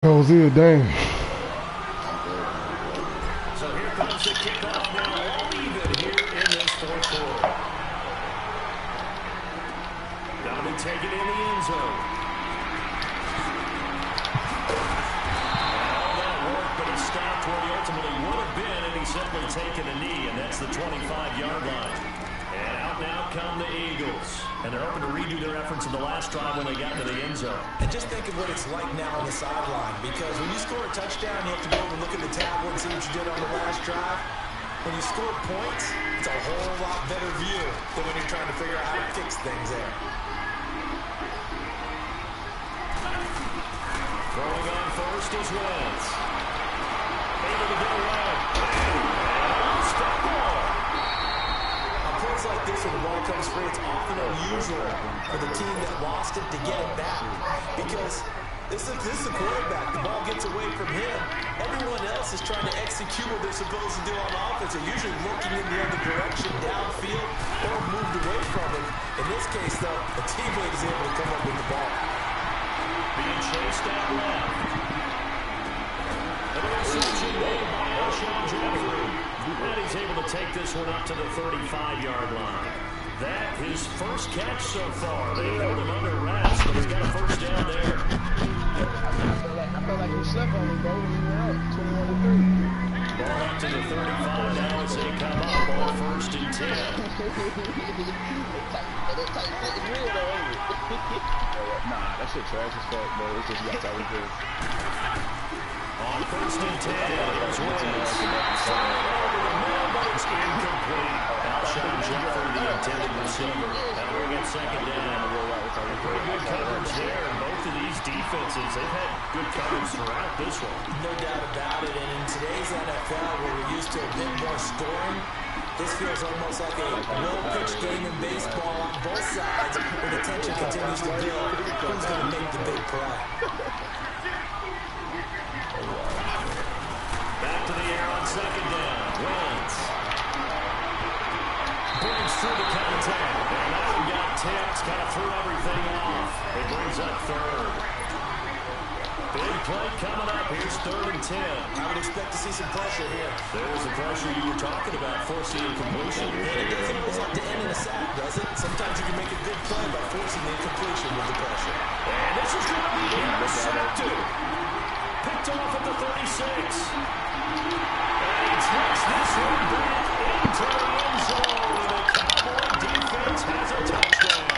That was it, dang. So here comes the kickoff now, all even here in this fourth quarter. Donovan taking in the end zone. And all that work, but he stopped where he ultimately would have been, and he's simply taken a knee, and that's the 25-yard line. And out now come the Eagles. And they're hoping to redo their efforts in the last drive when they got to the end zone. And just think of what it's like now on the sideline, because when you score a touchdown, you have to go over and look at the tablet and see what you did on the last drive. When you score points, it's a whole lot better view than when you're trying to figure out how to fix things there. Throwing on first is Wentz. Able to get away. Plays like this when the ball comes free, it's often unusual for the team that lost it to get it back, because this is the quarterback. The ball gets away from him. Everyone else is trying to execute what they're supposed to do on offense. They're usually looking in the other direction, downfield, or moved away from him. In this case, though, a teammate is able to come up with the ball. Being chased out left. An interception made by Alshon Jeffrey. And he's able to take this one up to the 35-yard line. That his first catch so far. They held him under wraps, but he's got a first down there. I felt like you slept on me, bro, when you were up 21-3. Ball up to the 35 now as they come up on first and 10. Nah, that shit trash as fuck, bro. It's just that's how we do. On first and 10, here's Wentz. Thrown over the middle, but it's incomplete. Alshon Jeffrey, the intended receiver. Now we're going to get second down. Pretty good coverage there. And both of these defenses, they've had good coverage throughout this one. No doubt about it. And in today's NFL, where we're used to a bit more scoring, this feels almost like a low-pitch game in baseball on both sides, where the tension continues to build. Who's going to make the big play? Back to the air on second down. Wentz brings through the contact. And that one got tipped. Kind of threw everything off. It brings up third. Big play coming up. Here's 3rd and 10. I would expect to see some pressure here. There's the pressure you were talking about, forcing incompletion. And it doesn't always have to end in a sack, does it? Sometimes you can make a good play by forcing the incompletion with the pressure. And this is going to be intercepted. Picked off at the 36. And he takes this one back into the end zone. And the Cowboy defense has a touchdown.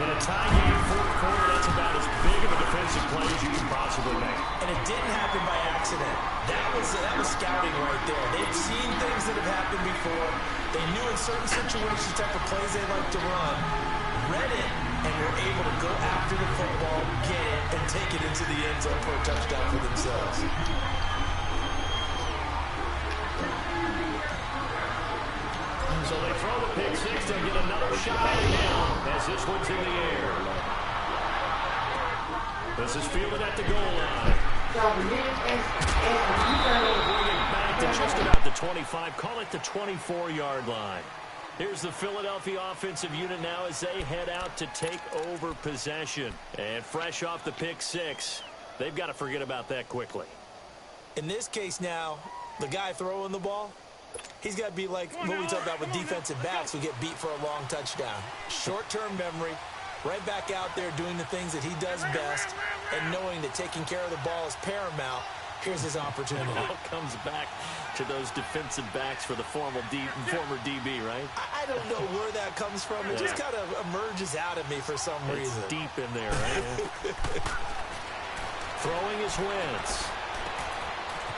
In a tie game, fourth quarter, that's about as big of a defensive play as you can possibly make. And it didn't happen by accident. That was scouting right there. They've seen things that have happened before. They knew in certain situations the type of plays they like to run. Read it, and were able to go after the football, get it, and take it into the end zone for a touchdown for themselves. So they throw the pick six. They'll get another shot now as this one's in the air. This is fielded at the goal line. Bring it back to just about the 25. Call it the 24-yard line. Here's the Philadelphia offensive unit now as they head out to take over possession. And fresh off the pick six, they've got to forget about that quickly. In this case now, the guy throwing the ball, he's got to be like what we talk about with defensive backs who get beat for a long touchdown. Short-term memory, right back out there doing the things that he does best, and knowing that taking care of the ball is paramount. Here's his opportunity. It all comes back to those defensive backs for the former DB, right? I don't know where that comes from. It just kind of emerges out of me for some reason. It's deep in there, right? Throwing is Wentz.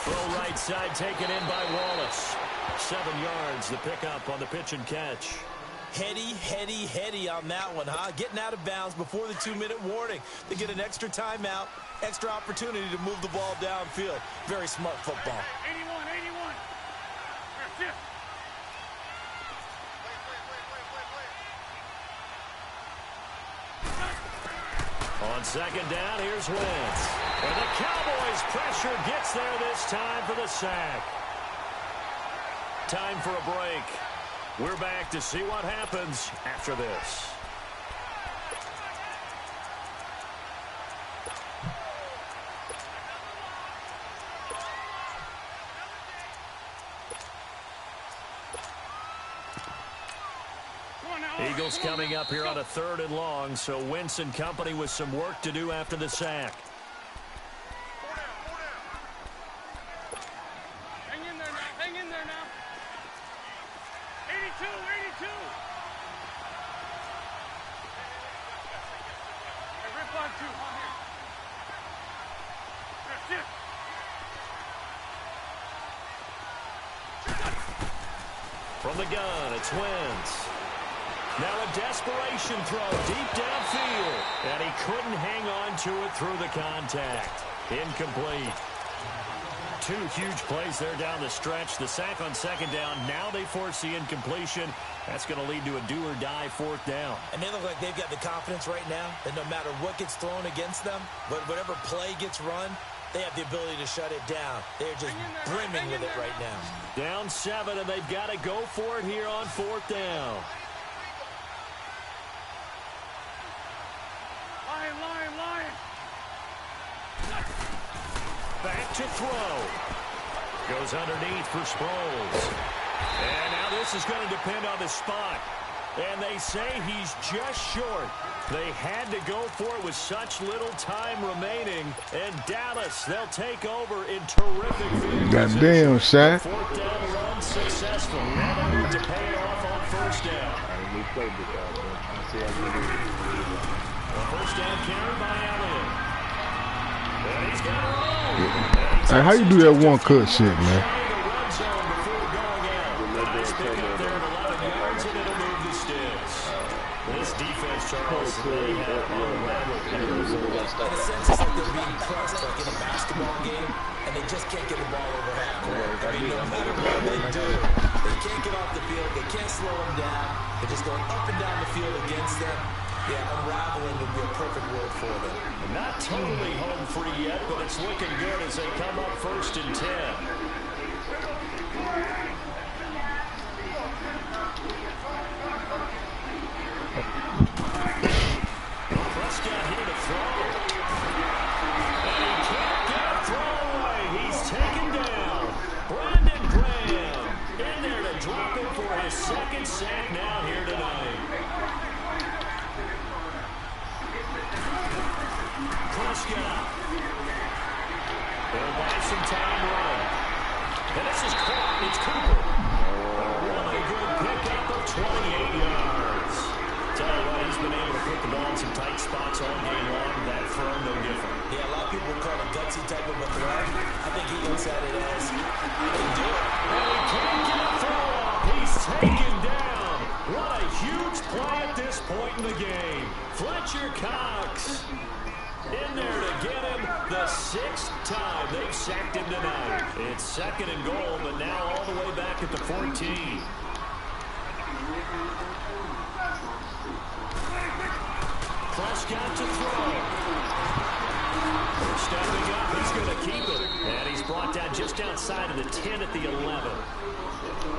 Throw right side taken in by Wallace. 7 yards, the pickup on the pitch and catch. Heady on that one, huh? Getting out of bounds before the 2-minute warning. They get an extra timeout, extra opportunity to move the ball downfield. Very smart football. 81. On second down, here's Wentz. And the Cowboys' pressure gets there this time for the sack. Time for a break. We're back to see what happens after this. Eagles coming up here on a 3rd and long, so Wentz and company with some work to do after the sack. Hang in there now. Hang in there now. 82, 82. Hey, rip on 2. On here. Shift. From the gun, it's Wentz. Now a desperation throw deep downfield, and he couldn't hang on to it through the contact. Incomplete. 2 huge plays there down the stretch. The sack on 2nd down. Now they force the incompletion. That's going to lead to a do-or-die 4th down. And they look like they've got the confidence right now that no matter what gets thrown against them, whatever play gets run, they have the ability to shut it down. They're just brimming with it right now. Down 7, and they've got to go for it here on 4th down. Lion. Back to throw. Goes underneath for Sproles. And now this is going to depend on the spot. And they say he's just short. They had to go for it with such little time remaining. And Dallas, they'll take over in terrific field position. Goddamn, Shaq. 4th down run successful. Now they need to pay it off on 1st down. A 1st down carry by Elliott. And he's got it all. Hey, how you do that one cut shit, man? This defense, Charles, they have unraveled. In a sense, it's like they're being pressed like in a basketball game, and they just can't get the ball over half court. I mean, no matter what they do, they can't get off the field. They can't slow them down. They're just going up and down the field against them. Yeah, unraveling would be a perfect word for them. Not totally home free yet, but it's looking good as they come up 1st and 10. Prescott here to throw. And he can't get a throw away. He's taken down. Brandon Graham in there to drop it for his 2nd sack now here tonight. Prescott. They'll buy some time running. And this is caught. It's Cooper. A really good pickup of 28 yards. Tell you what, he's been able to put the ball in some tight spots all game long. That throw, no different. Yeah, a lot of people would call it gutsy type of a throw. I think he looks at it as, I can do it. And he can't get a throw off. He's taken down. What a huge play at this point in the game. Fletcher Cox in there to get him the 6th time they've sacked him tonight. It's 2nd and goal, but now all the way back at the 14. Prescott to throw. Stepping up, he's going to keep it. And he's brought down just outside of the 10 at the 11.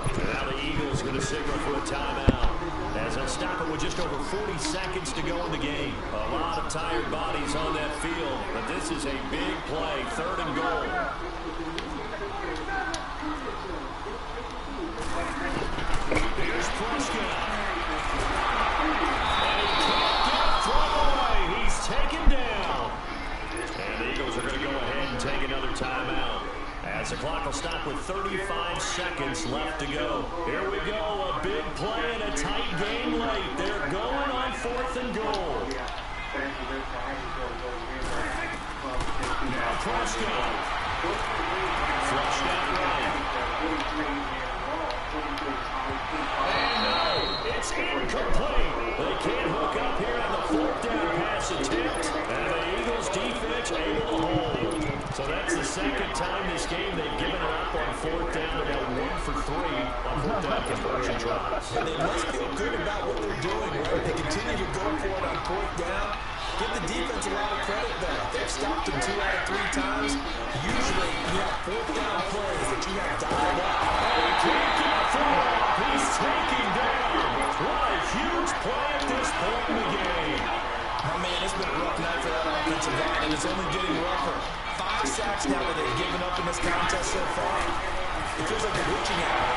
And now the Eagles going to signal for a timeout, as they'll stop it with just over 40 seconds to go in the game. A lot of tired bodies on that field, but this is a big play, 3rd and goal. Here's Prescott. And he can't get a throw away. He's taken down. And the Eagles are going to go ahead and take another timeout, as the clock will stop with 35 seconds left to go. Here we go, a big play in a tight game late. They're going on 4th and goal. Now Prescott. Flushed out right. And no, it's incomplete. They can't hook up here on the 4th down pass attempt. And the Eagles defense able to hold. So that's the 2nd time this game they've given it up on 4th down. They're now 1 for 3 on 4th down conversion drives. And they must feel good about what they're doing, right? They continue to go for it on 4th down. Give the defense a lot of credit there. They've stopped them 2 out of 3 times. Usually, you have 4th down plays that you have dialed up. And he can't get a throw off. He's taken down. What a huge play at this point in the game. Oh, man, it's been a rough night for that offensive line, and it's only getting rougher. 5 sacks now that they've given up in this contest so far. It feels like they're reaching out.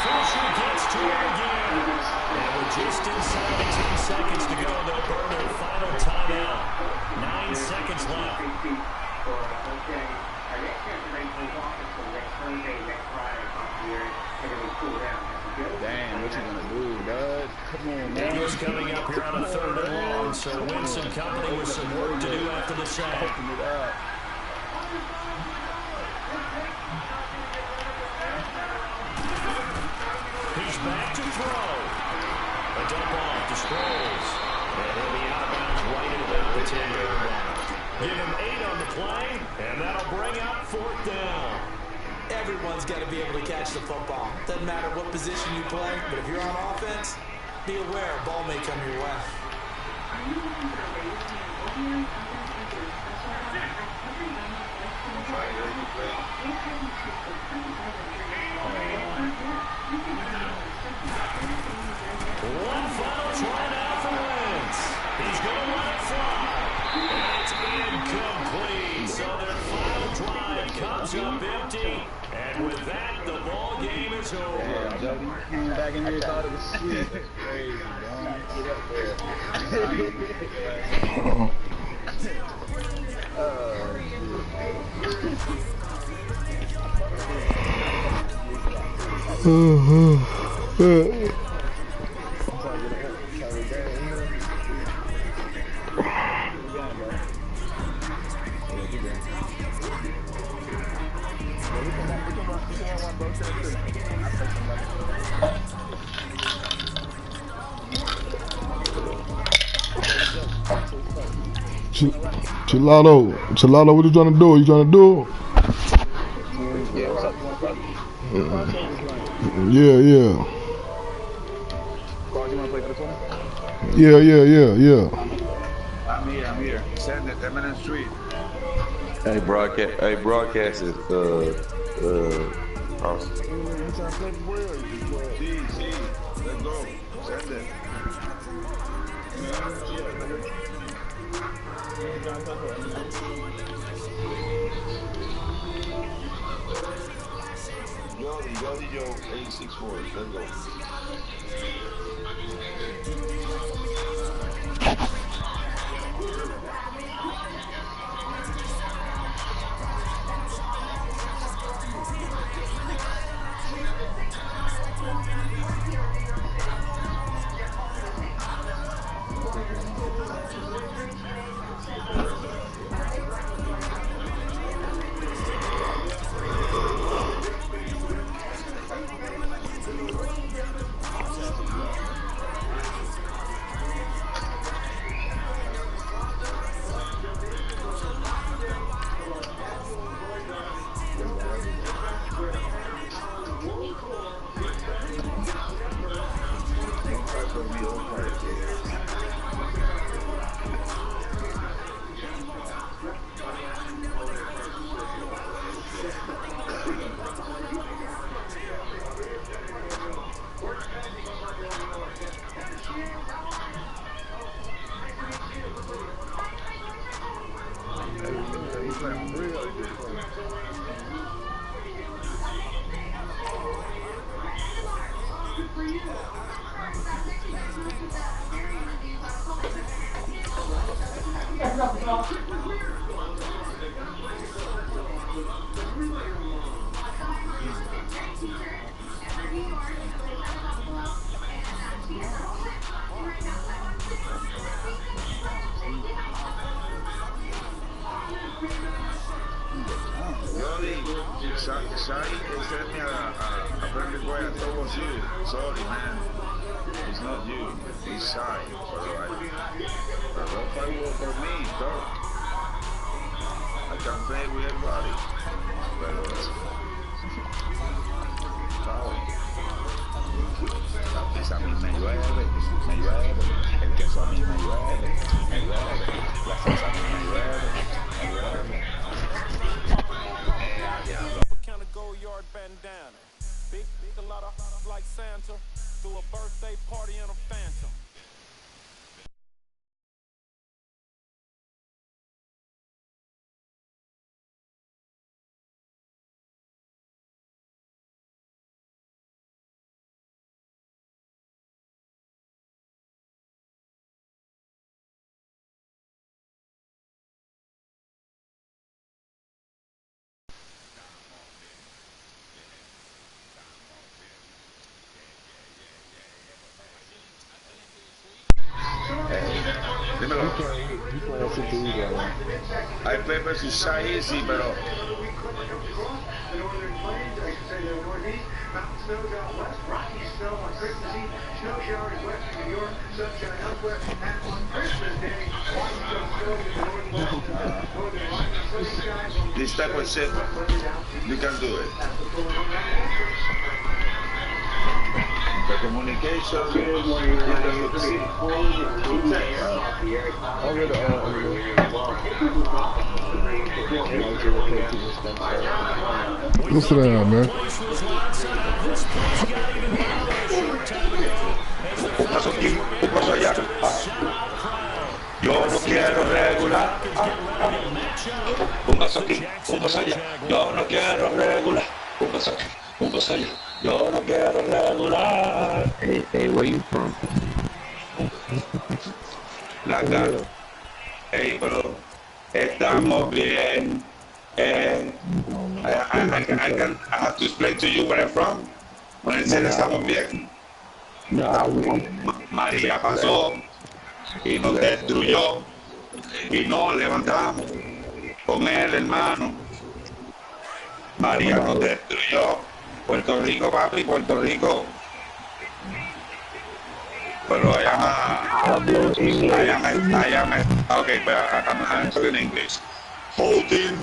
Pressure gets to him again. And with just inside 10 seconds to go, they'll burn their final timeout. 9 seconds left. Damn, what you gonna do, bud? Come on, man. Eagles coming up here on a 3rd and long, so Winston Company with some work to do after the sack. Open it up. He's back to throw. A dump off to Sproles. And he'll be out of bounds right at about the 10-yard line. Give him 8 on the play, and that'll bring up 4th down. Everyone's got to be able to catch the football. Doesn't matter what position you play, but if you're on offense, be aware a ball may come your way. One final try now for Wentz. He's going to let it fly. And it's incomplete. So their final drive comes up empty. And with that, the ball game is over. Yeah, Jody, you came back in here, thought it was sweet. That's crazy, dog. Get up there. Chilato, what you trying to do? You trying to do? Yeah, what's up? Yeah. Carl, you want to play for the 20? Yeah. I'm here. Send it. I'm in the street. Hey, broadcast is awesome. See. Let's go. Send it. Jody, 864. Let's go. Shai sent me a friend request. I thought it was you. Sorry, man. It's not you. It's Shai. Alright. But don't fight for me, dog. I can play with everybody. Pero pues a mí me llueve. El queso a mí me llueve. La salsa a mí me llueve. Kind of go yard bandana. Big, a lot of like Santa. Do a birthday party in a phantom. I play versus Shy Easy, pero this type of shit, you can do it. The communication is Go sit down, man. Yo no quiero regular. Un paso aquí, un paso allá. Yo no quiero regular. Un paso aquí, un paso allá. Yo no quiero regular. Hey, where you from? Laca. Hey, bro. Estamos bien. I have to explain to you where I'm from. When I said estamos bien. María pasó y nos destruyó y nos levantamos con él, hermano. María nos destruyó. Puerto Rico, papi, Puerto Rico. Pero I am, okay, but I'm talking English. Holding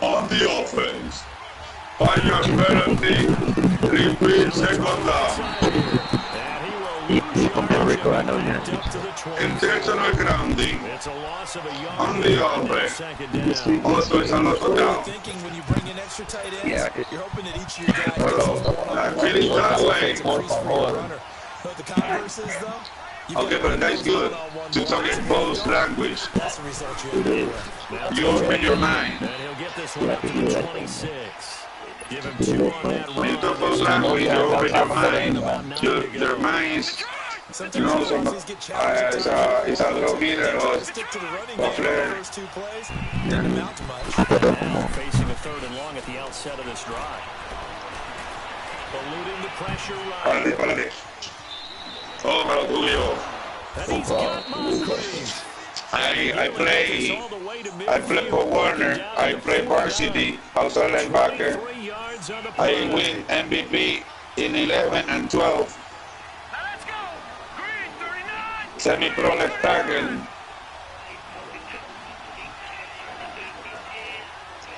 on the offense. Fire penalty. Repeat second down. He's from Puerto Rico, I know that. Intentional grounding on the offense. Also, it's another down. Yeah, I feel it that way. Okay, but that's good to talk in both language. You open your mind. And he'll get this one up to the 26. Give him 2 on that When you run. talk both language, you open your mind. Your minds, you know, it's a little hitter or flare. Now facing a 3rd and long at the outset of this drive. Eluding the pressure right. Oh, me lo tuyo. And he's got Moncrief. I play for Warner. I play varsity, outside linebacker. 3 yards on the I play. win MVP in 11 and 12. Let's go. Green 39. Semi-pro left tackle.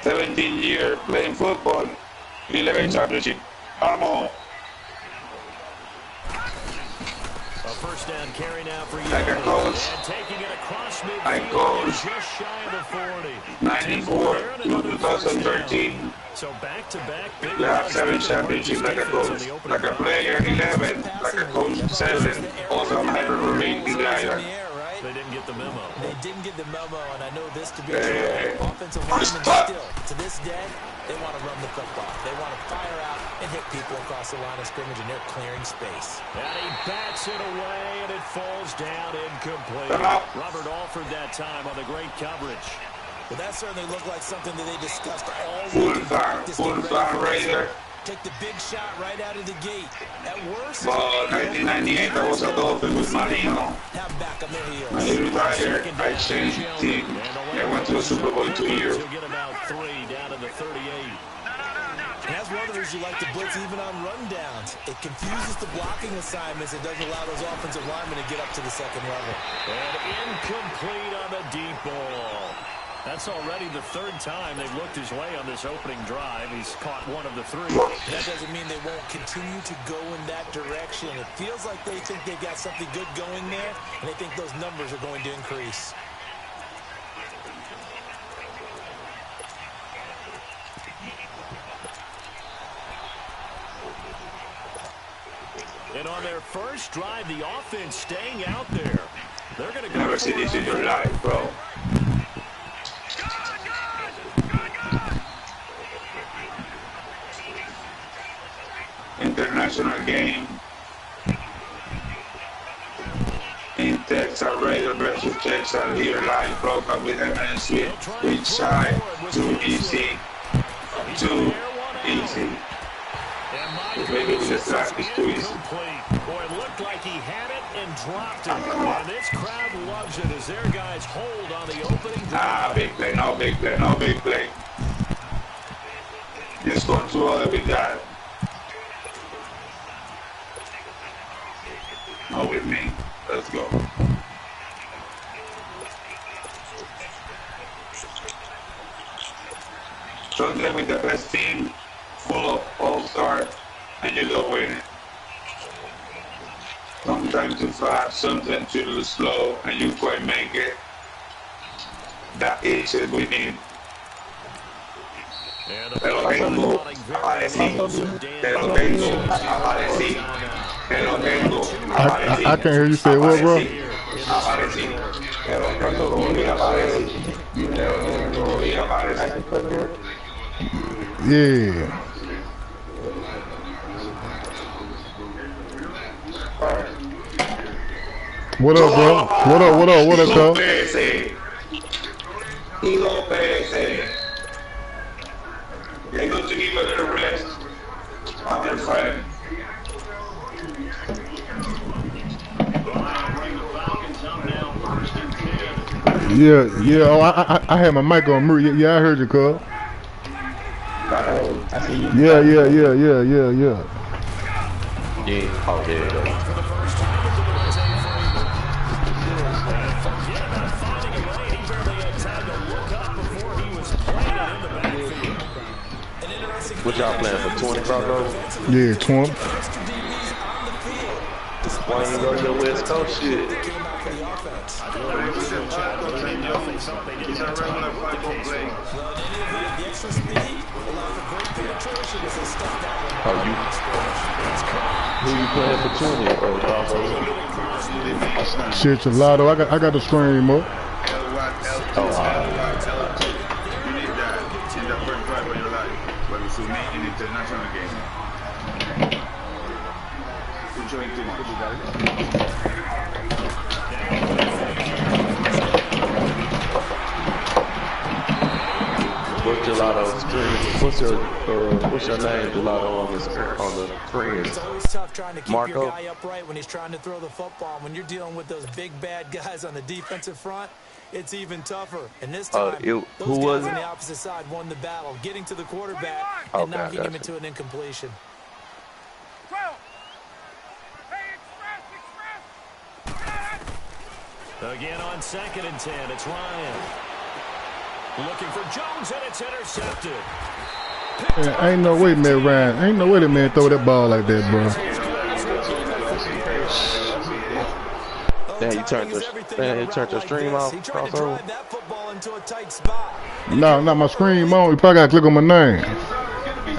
17 years playing football. 11 championship. Vamos. A first down carry now for you. Like a coach. And taking it across midfield. I coach. Just shy of the 40. 94 to 2013. So back-to-back big You have 7 championships like a coach. Like a player, 11. Like a coach, 7. Also, I'm a referee in the island. They didn't get the memo. They didn't get the memo, and I know this to be true. Offensive linemen still, to this day, they want to run the football. They want to fire out and hit people across the line of scrimmage, and they're clearing space. And he bats it away, and it falls down incomplete. Robert Alford that time on the great coverage. Well, that certainly looked like something that they discussed all Full week. time Raider. Take the big shot right out of the gate. At worst, Well, 1998, I was a Dolphin with Marino. have back on their heels. When he retired, I changed team. I went to the Super Bowl 2 years. He'll get about 3 down to the 38. And as runners, you like to blitz even on rundowns. It confuses the blocking assignments. It doesn't allow those offensive linemen to get up to the second level. And incomplete on the deep ball. That's already the 3rd time they've looked his way on this opening drive. He's caught 1 of the 3. That doesn't mean they won't continue to go in that direction. It feels like they think they've got something good going there, and they think those numbers are going to increase. And on their first drive, the offense staying out there. They're going to go. Never seen this in your life, bro. International game in Texas, Raider versus Texas here live, broke up with an sweet, which side, too easy, too easy. Maybe we just got this too easy. Boy, it looked like he had it and dropped it. And this crowd loves it as their guys hold on the opening drive. Big play, no big play, no big play. Just going through all that we got. Not with me. Let's go. Sometimes with the best team, full of all-star, and you go win it. Sometimes too fast, sometimes too slow, and you quite make it. That is it we need. Te lo tengo, aparecí. Te lo tengo, aparecí. Te lo tengo, aparecí. I can't hear you say what, bro? Aparecí. Te lo tengo, aparecí. Te lo tengo, aparecí. Yeah. What up, bro? What up, what up, what up, cuz? They go to give it a rest on their friend. Yeah. Oh, I had my mic on mute. Yeah, I heard you, cuz. Yeah. Yeah, oh, there you go. What y'all playing for 20 crossover? Yeah, 20. Why you go to your West Coast shit? Oh, who you playing for 20 crossover? Shit, Gelato. I got the screen, mo. International game. What's Gelato's screen? What's your name, Gelato, on the screen? It's always tough trying to keep Marco? your guy upright when he's trying to throw the football. When you're dealing with those big bad guys on the defensive front, it's even tougher. And this time, those guys on the opposite side won the battle, getting to the quarterback and knocking him into an incompletion. 12. Hey, Again on 2nd and 10, it's Ryan. Looking for Jones, and it's intercepted. Yeah, ain't no way, man, Ryan. Ain't no way that man throw that ball like that, bro. Yeah, you turned your stream off. No, not my screen on. You probably got to click on my name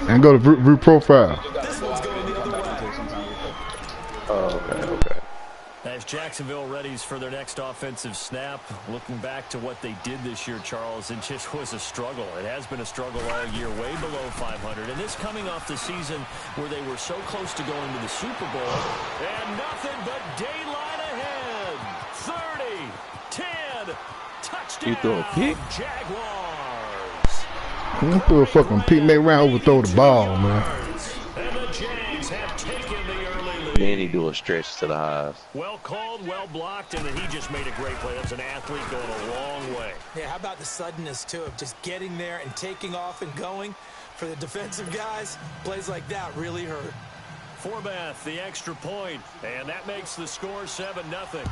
and go to view profile. Okay. As Jacksonville readies for their next offensive snap, looking back to what they did this year, Charles, it just was a struggle. It has been a struggle all year, way below 500. And this coming off the season where they were so close to going to the Super Bowl, and nothing but daylight ahead. 30, 10, touchdown, You threw a pick? Jaguars. You threw a fucking Pete McRyan overthrow the ball, man. And the Jags have taken the early lead. Then he do a stretch to the highs. Well called, well blocked, and then he just made a great play. That's an athlete going a long way. Yeah, how about the suddenness, too, of just getting there and taking off and going? For the defensive guys, plays like that really hurt. Forbath, the extra point, and that makes the score 7-0.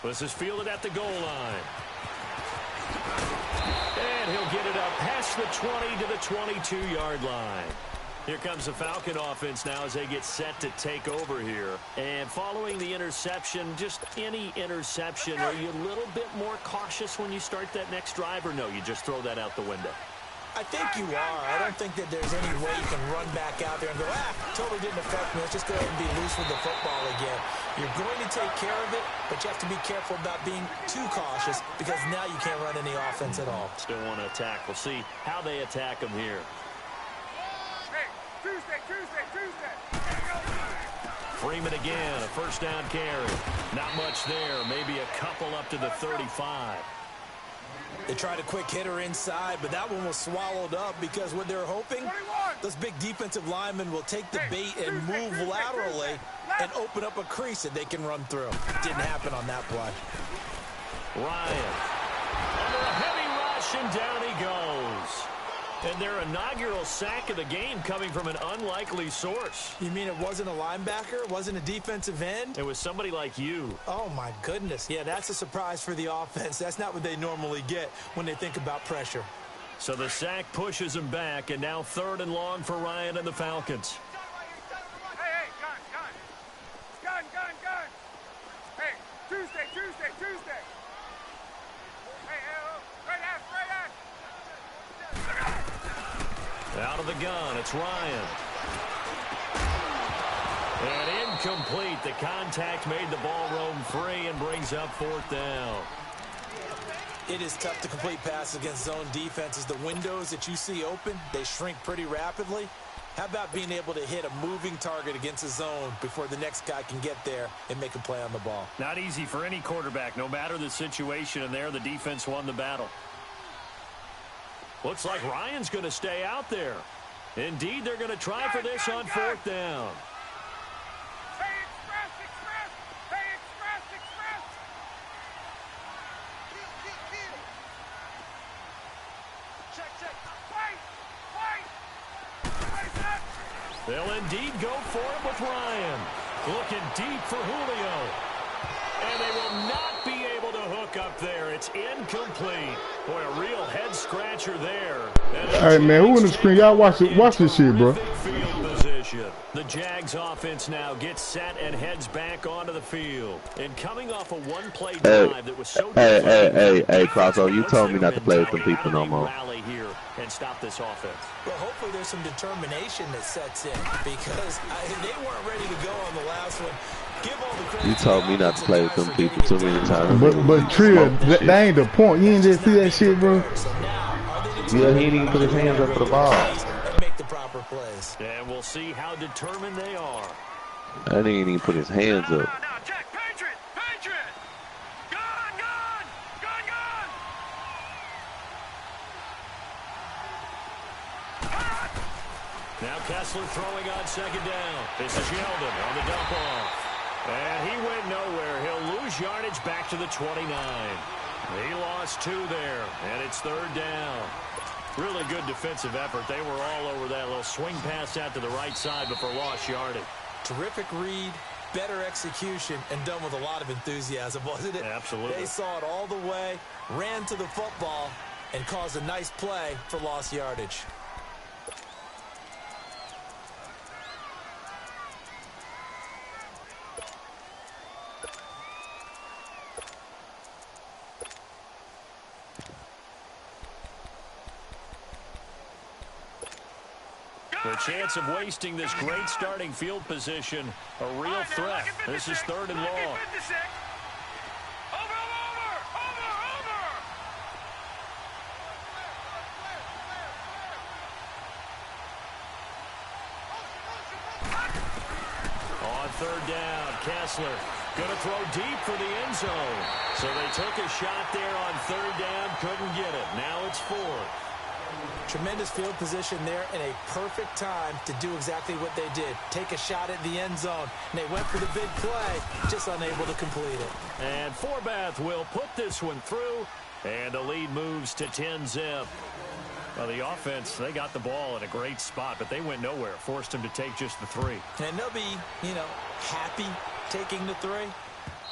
This is fielded at the goal line. And he'll get it up past the 20 to the 22-yard line. Here comes the Falcon offense now as they get set to take over here. And following the interception, just any interception, are you a little bit more cautious when you start that next drive, or no, you just throw that out the window? I think you are. I don't think that there's any way you can run back out there and go, totally didn't affect me. Let's just go ahead and be loose with the football again. You're going to take care of it, but you have to be careful about being too cautious because now you can't run any offense at all. Still want to attack. We'll see how they attack them here. Hey, Tuesday. Freeman again, a first down carry. Not much there, maybe a couple up to the 35. They tried a quick hitter inside, but that one was swallowed up because what they're hoping, those big defensive linemen will take the bait and move laterally and open up a crease that they can run through. Didn't happen on that play. Ryan under a heavy rush, and down he goes. And their inaugural sack of the game coming from an unlikely source. You mean it wasn't a linebacker? It wasn't a defensive end? It was somebody like you. Oh, my goodness. Yeah, that's a surprise for the offense. That's not what they normally get when they think about pressure. So the sack pushes him back, and now 3rd and long for Ryan and the Falcons. Hey, gun. Hey, Tuesday. Hey, right ass. Out of the gun, it's Ryan. And incomplete. The contact made the ball roam free and brings up 4th down. It is tough to complete passes against zone defenses. The windows that you see open, they shrink pretty rapidly. How about being able to hit a moving target against a zone before the next guy can get there and make a play on the ball? Not easy for any quarterback, no matter the situation, and there the defense won the battle. Looks like Ryan's going to stay out there. Indeed, they're going to try for this on 4th down. Hey, express. Check. Wait. They'll indeed go for it with Ryan. Looking deep for Julio. And they will not be able to hook up there. It's incomplete. Boy, a real head-scratcher there. Hey, man, who in the screen? Y'all watch this shit, bro. Field position. The Jags offense now gets set and heads back onto the field. And coming off a one-play drive that was so Hey, Crosso, you told me not to play with them people no more. Rally here and stop this offense. Well, hopefully there's some determination that sets in because they weren't ready to go on the last one. Give all the credit. You told me not to play with them people too many times. But Trill, that ain't the point. You ain't just see that shit, bro. Yeah, he didn't even put his hands up for the ball. And make the proper plays. And we'll see how determined they are. I didn't even put his hands up. Now, Jack, Patriot. Gun. Now Kessler throwing on 2nd down. This is Yeldon on the dump off. And he went nowhere. He'll lose yardage back to the 29. He lost 2 there, and it's 3rd down. Really good defensive effort. They were all over that little swing pass out to the right side before lost yardage. Terrific read, better execution, and done with a lot of enthusiasm, wasn't it? Absolutely. They saw it all the way, ran to the football, and caused a nice play for lost yardage. The chance of wasting this great starting field position, a real threat. This is 3rd and long. Over. On 3rd down, Kessler going to throw deep for the end zone. So they took a shot there on 3rd down, couldn't get it. Now it's 4th. Tremendous field position there and a perfect time to do exactly what they did. Take a shot at the end zone. And they went for the big play, just unable to complete it. And Forbath will put this one through. And the lead moves to 10-zip. Well, the offense, they got the ball in a great spot, but they went nowhere. Forced him to take just the 3. And they'll be, happy taking the 3.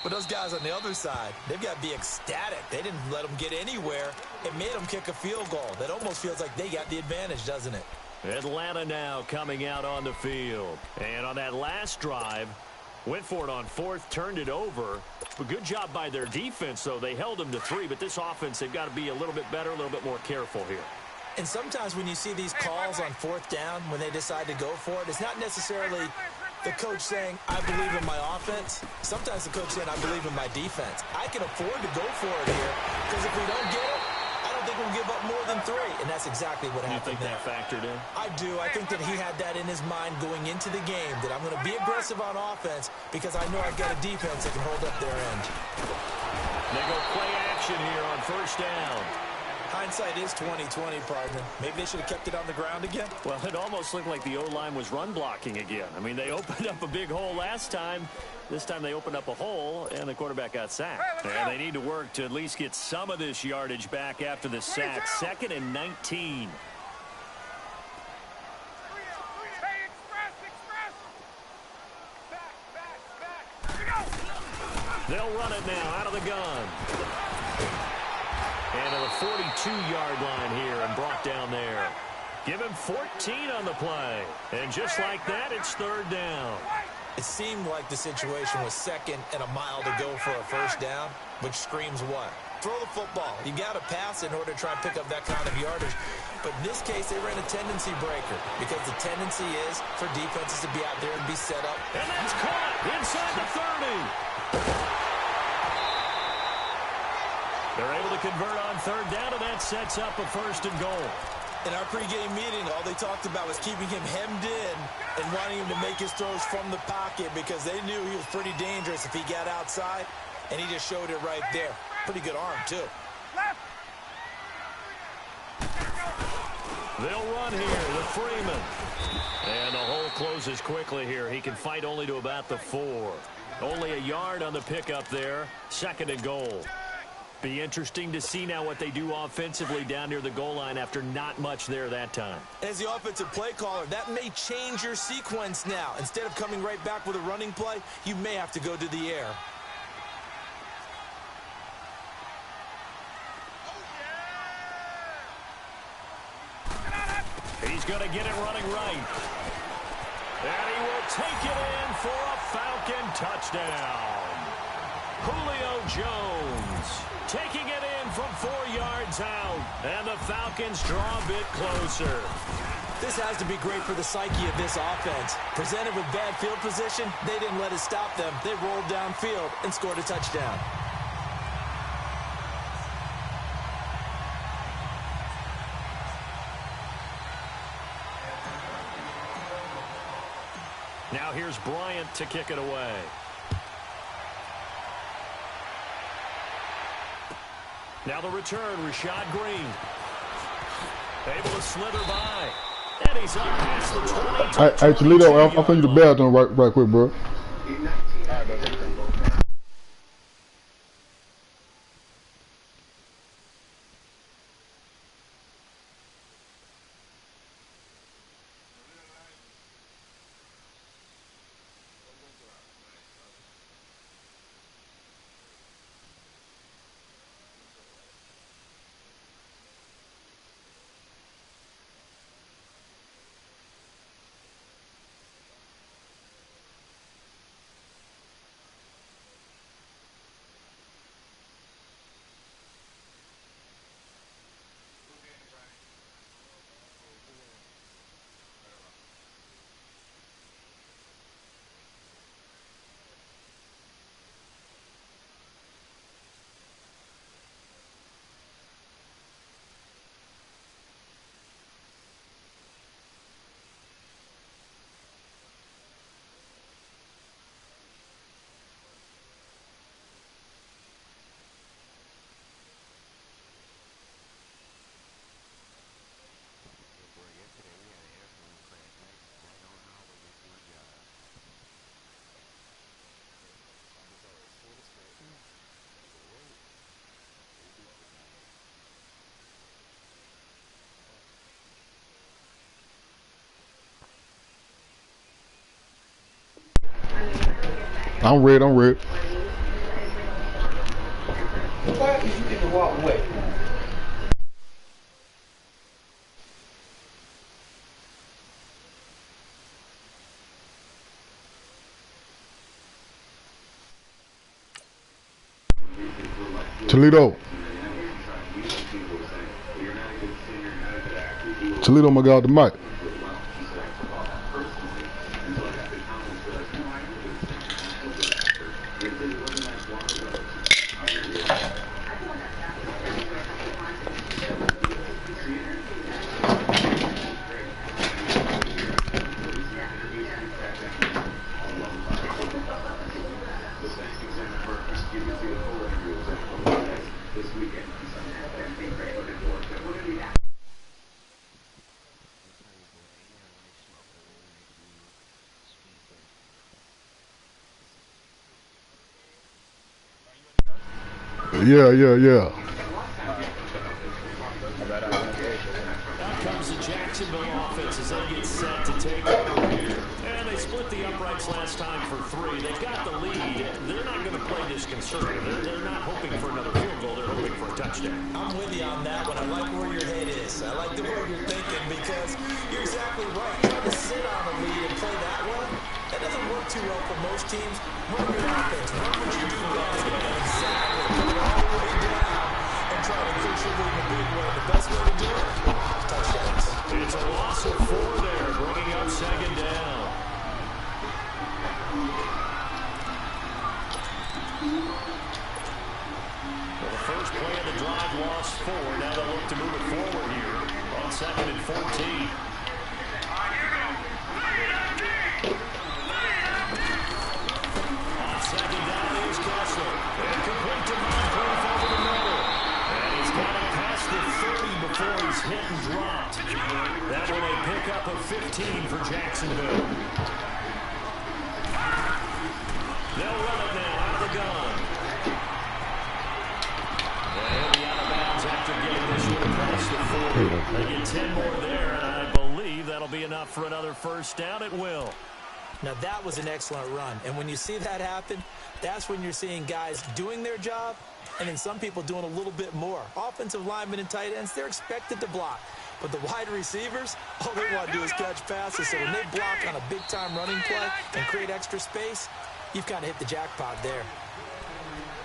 But those guys on the other side, they've got to be ecstatic. They didn't let them get anywhere. It made them kick a field goal. That almost feels like they got the advantage, doesn't it? Atlanta now coming out on the field. And on that last drive, went for it on 4th, turned it over. But good job by their defense, though. They held them to 3, but this offense, they've got to be a little bit better, a little bit more careful here. And sometimes when you see these calls on 4th down, when they decide to go for it, it's not necessarily the coach saying, I believe in my offense. Sometimes the coach saying, I believe in my defense. I can afford to go for it here because if we don't get it, I don't think we'll give up more than 3. And that's exactly what happened there. You think that factored in? I do. I think that he had that in his mind going into the game, that I'm going to be aggressive on offense because I know I've got a defense that can hold up their end. They go play action here on 1st down. Hindsight is 20/20, partner. Maybe they should have kept it on the ground again. Well, it almost looked like the O-line was run blocking again. I mean, they opened up a big hole last time. This time they opened up a hole, and the quarterback got sacked. And they need to work to at least get some of this yardage back after the sack. 2nd and 19. They'll run it now out of the gun. And to the 42-yard line here and brought down there. Give him 14 on the play. And just like that, it's 3rd down. It seemed like the situation was 2nd and a mile to go for a 1st down, which screams what? Throw the football. You got to pass in order to try and pick up that kind of yardage. But in this case, they ran a tendency breaker because the tendency is for defenses to be out there and be set up. And that's caught inside the 30. They're able to convert on 3rd down, and that sets up a 1st and goal. In our pregame meeting, all they talked about was keeping him hemmed in and wanting him to make his throws from the pocket because they knew he was pretty dangerous if he got outside, and he just showed it right there. Pretty good arm, too. They'll run here with Freeman. And the hole closes quickly here. He can fight only to about the 4. Only a yard on the pickup there. 2nd and goal. Be interesting to see now what they do offensively down near the goal line after not much there that time. As the offensive play caller, that may change your sequence now. Instead of coming right back with a running play, you may have to go to the air. He's going to get it running right. And he will take it in for a Falcon touchdown. Julio Jones taking it in from 4 yards out. And the Falcons draw a bit closer. This has to be great for the psyche of this offense. Presented with bad field position, they didn't let it stop them. They rolled downfield and scored a touchdown. Now here's Bryant to kick it away. Now the return, Rashad Green. Able to slither by. And he's up past the 20. Hey, Toledo, I'll send you the bathroom right quick, bro. I'm red. Why did you get to walk away? Toledo. Toledo, my God, the mic. Yeah. Out comes the Jacksonville offense as they get set to take over here. And they split the uprights last time for 3. They've got the lead. They're not going to play this conservative. They're not hoping for another field goal. They're hoping for a touchdown. I'm with you on that one. I like where your head is. I like the way you're thinking because you're exactly right. Trying to sit on a lead and play that way, that doesn't work too well for most teams. Run your offense. Run what you do best. Exactly. Put it all the way down and try to push your lead in a big way. The best way to do it, touchdowns. It's a loss of 4 there, bringing up second down. Well, the first play of the drive lost 4. Now they'll look to move it forward here on 2nd and 14. On second down is Kessler. And complete to Moncrief over the middle. And he's got it past the 30 before he's hit and dropped. That one a pickup of 15 for Jacksonville. They'll run it now out of the gun. And he'll be out of bounds after getting this one across the 40. They get 10 more there, and I believe that'll be enough for another first down. It will. Now, that was an excellent run. And when you see that happen, that's when you're seeing guys doing their job and then some people doing a little bit more. Offensive linemen and tight ends, they're expected to block. But the wide receivers, all they want to do is catch passes. So when they block on a big-time running play and create extra space, you've kind of hit the jackpot there.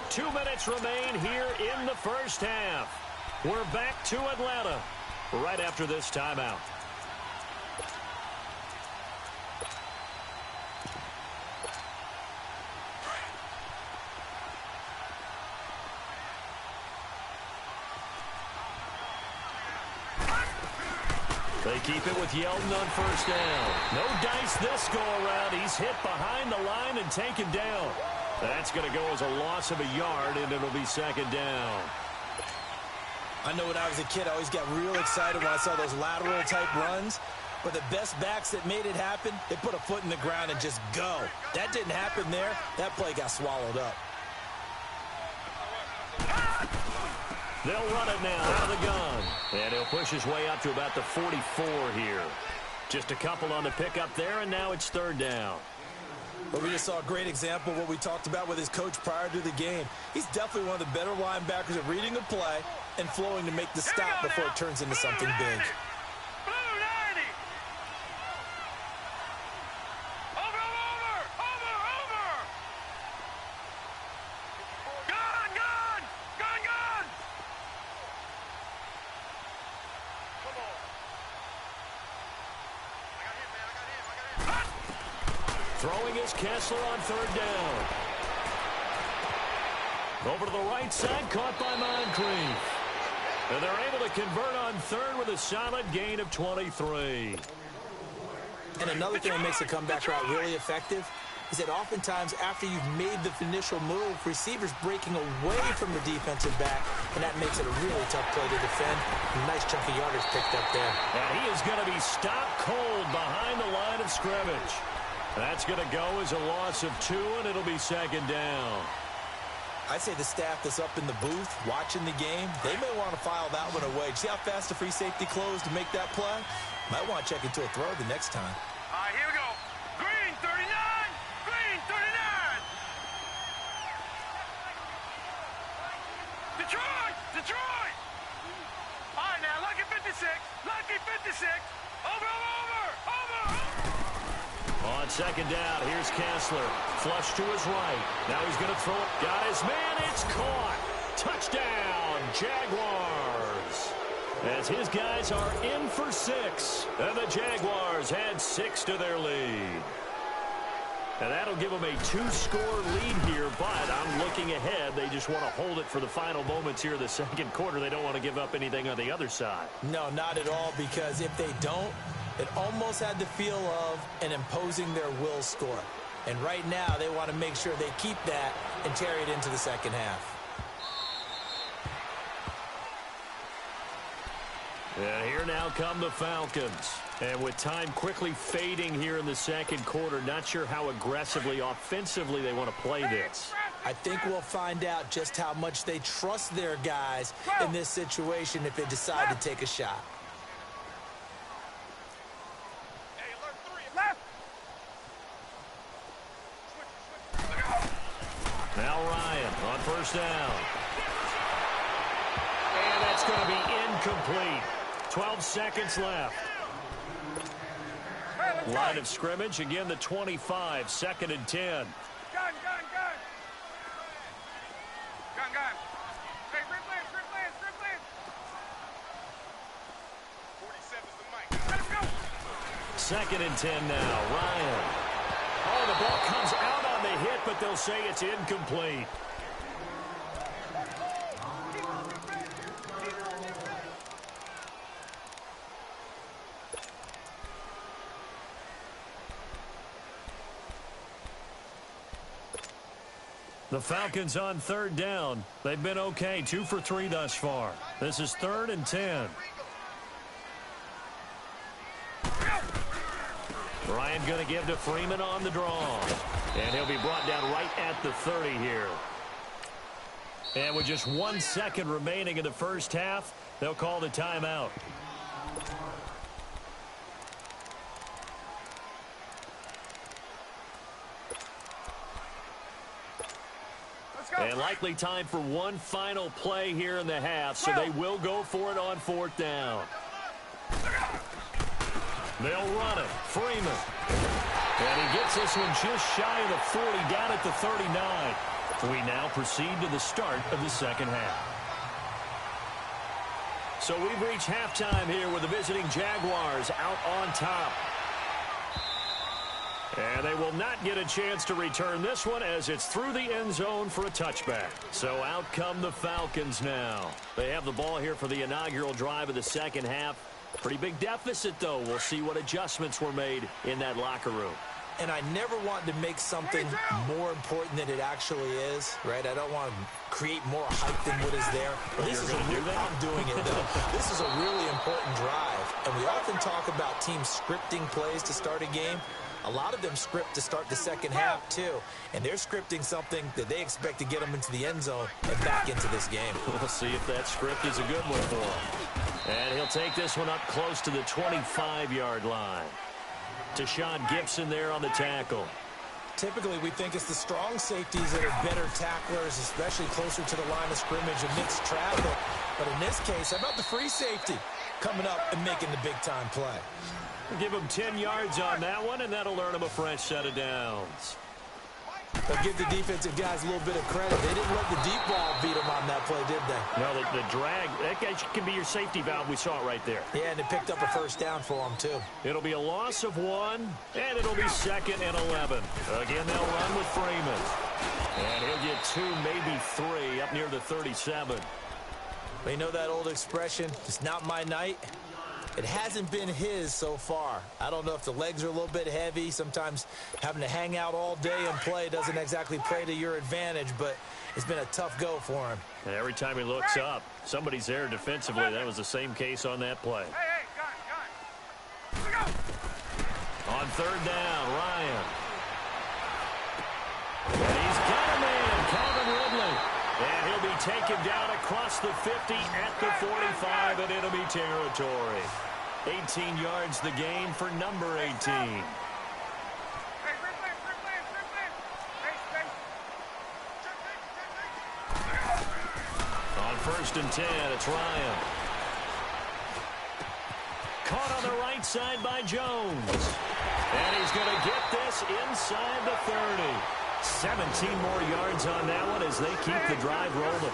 2 minutes remain here in the first half. We're back to Atlanta right after this timeout. They keep it with Yeldon on first down. No dice this go-around. He's hit behind the line and taken down. That's going to go as a loss of a yard, and it'll be second down. I know when I was a kid, I always got real excited when I saw those lateral-type runs. But the best backs that made it happen, they put a foot in the ground and just go. That didn't happen there. That play got swallowed up. They'll run it now out of the gun. And he'll push his way up to about the 44 here. Just a couple on the pickup there, and now it's third down. But we just saw a great example of what we talked about with his coach prior to the game. He's definitely one of the better linebackers at reading the play and flowing to make the stop before it turns into something big. Throwing is Kessler on third down. Over to the right side, caught by Moncrief. And they're able to convert on third with a solid gain of 23. And another thing that makes a comeback route really effective is that oftentimes after you've made the initial move, receivers breaking away from the defensive back, and that makes it a really tough play to defend. A nice chunk of yardage picked up there. And he is going to be stopped cold behind the line of scrimmage. That's going to go as a loss of 2, and it'll be second down. I'd say the staff that's up in the booth watching the game, they may want to file that one away. See how fast the free safety closed to make that play? Might want to check into a throw the next time. All right, here we go. Green 39! Green 39! Detroit! Detroit! All right, now, lucky 56. Lucky 56. Over! On second down, here's Kessler. Flush to his right. Now he's going to throw it. Got his man. It's caught. Touchdown, Jaguars. As his guys are in for 6. And the Jaguars had 6 to their lead. And that'll give them a 2-score lead here, but I'm looking ahead. They just want to hold it for the final moments here in the second quarter. They don't want to give up anything on the other side. No, not at all, because if they don't, it almost had the feel of an imposing their will score. And right now, they want to make sure they keep that and carry it into the second half. And here now come the Falcons. And with time quickly fading here in the second quarter, not sure how aggressively, offensively they want to play this. I think we'll find out just how much they trust their guys in this situation if they decide to take a shot. Now Ryan on first down. And that's going to be incomplete. 12 seconds left. Line of scrimmage, again the 25, 2nd and 10. Gun. Hey, Rick Lance. 47's the mic. Let's go. 2nd and 10 now. Ryan. Oh, the ball comes out on the hit, but they'll say it's incomplete. The Falcons on 3rd down. They've been okay, 2 for 3 thus far. This is 3rd and 10. Ryan going to give to Freeman on the draw. And he'll be brought down right at the 30 here. And with just 1 second remaining in the first half, they'll call the timeout. And likely time for one final play here in the half, so they will go for it on 4th down. They'll run it. Freeman. And he gets this one just shy of the 40, down at the 39. We now proceed to the start of the second half. So we've reached halftime here with the visiting Jaguars out on top. And they will not get a chance to return this one as it's through the end zone for a touchback. So out come the Falcons now. They have the ball here for the inaugural drive of the second half. Pretty big deficit, though. We'll see what adjustments were made in that locker room. And I never want to make something more important than it actually is, right? I don't want to create more hype than what is there. This is I'm doing it, though. This is a really important drive. And we often talk about teams scripting plays to start a game. A lot of them script to start the second half, too. And they're scripting something that they expect to get them into the end zone and back into this game. We'll see if that script is a good one for him. And he'll take this one up close to the 25-yard line. Deshaun Gibson there on the tackle. Typically, we think it's the strong safeties that are better tacklers, especially closer to the line of scrimmage amidst traffic. But in this case, how about the free safety coming up and making the big-time play? We'll give him 10 yards on that one, and that'll earn him a fresh set of downs. But give the defensive guys a little bit of credit. They didn't let the deep ball beat them on that play, did they? No, the drag, that can be your safety valve. We saw it right there. Yeah, and it picked up a first down for them, too. It'll be a loss of 1, and it'll be 2nd and 11. Again, they'll run with Freeman. And he'll get 2, maybe 3, up near the 37. Well, you know that old expression, it's not my night? It hasn't been his so far. I don't know if the legs are a little bit heavy. Sometimes having to hang out all day and play doesn't exactly play to your advantage, but it's been a tough go for him. And every time he looks up, somebody's there defensively. That was the same case on that play. On 3rd down, Ryan. And he's got a man, Calvin Ridley. And he'll be taken down across the 50 at the 45 in enemy territory. 18 yards the gain for number 18. On 1st and 10, it's Ryan. Caught on the right side by Jones. And he's going to get this inside the 30. 17 more yards on that one as they keep the drive rolling.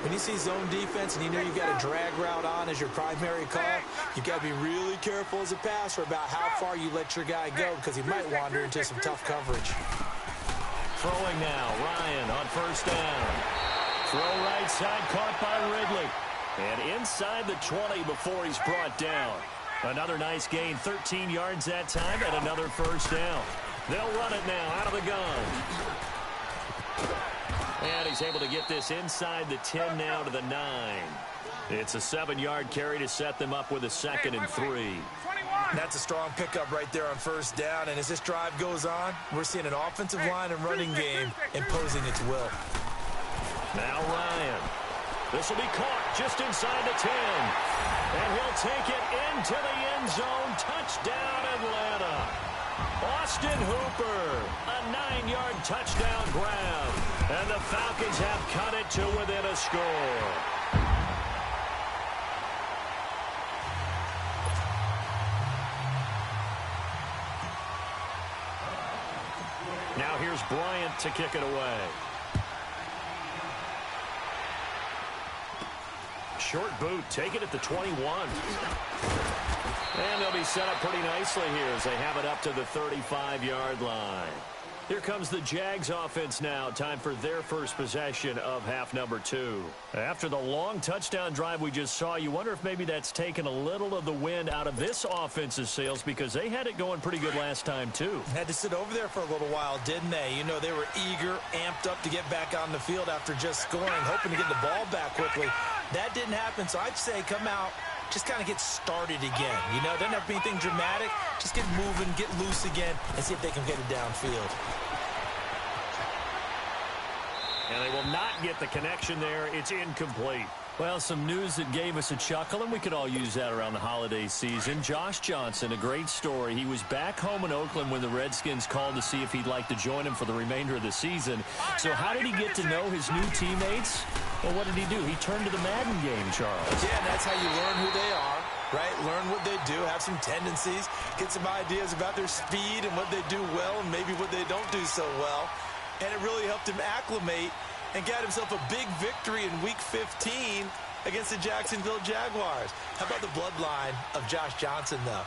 When you see zone defense and you know you've got a drag route on as your primary call, you've got to be really careful as a passer about how far you let your guy go because he might wander into some tough coverage. Throwing now, Ryan on 1st down. Throw right side, caught by Ridley. And inside the 20 before he's brought down. Another nice gain, 13 yards that time, and another 1st down. They'll run it now out of the gun. And he's able to get this inside the 10 now to the 9. It's a 7-yard carry to set them up with a 2nd and 3. 21! That's a strong pickup right there on first down. And as this drive goes on, we're seeing an offensive line and running game imposing its will. Now Ryan. This will be caught just inside the 10. And he'll take it into the end zone. Touchdown, Atlanta. Austin Hooper, a 9-yard touchdown grab. And the Falcons have cut it to within a score. Now here's Bryant to kick it away. Short boot, take it at the 21. And they'll be set up pretty nicely here as they have it up to the 35-yard line. Here comes the Jags offense now. Time for their first possession of half number 2. After the long touchdown drive we just saw, you wonder if maybe that's taken a little of the wind out of this offense's sails because they had it going pretty good last time too. Had to sit over there for a little while, didn't they? You know, they were eager, amped up to get back on the field after just scoring, hoping to get the ball back quickly. That didn't happen, so I'd say come out, just kind of get started again. You know, doesn't have to be anything dramatic. Just get moving, get loose again, and see if they can get it downfield. And they will not get the connection there. It's incomplete. Well, some news that gave us a chuckle, and we could all use that around the holiday season. Josh Johnson, a great story. He was back home in Oakland when the Redskins called to see if he'd like to join him for the remainder of the season. So how did he get to know his new teammates? Well, what did he do? He turned to the Madden game, Charles. Yeah, and that's how you learn who they are, right? Learn what they do, have some tendencies, get some ideas about their speed and what they do well and maybe what they don't do so well. And it really helped him acclimate and got himself a big victory in Week 15 against the Jacksonville Jaguars. How about the bloodline of Josh Johnson, though?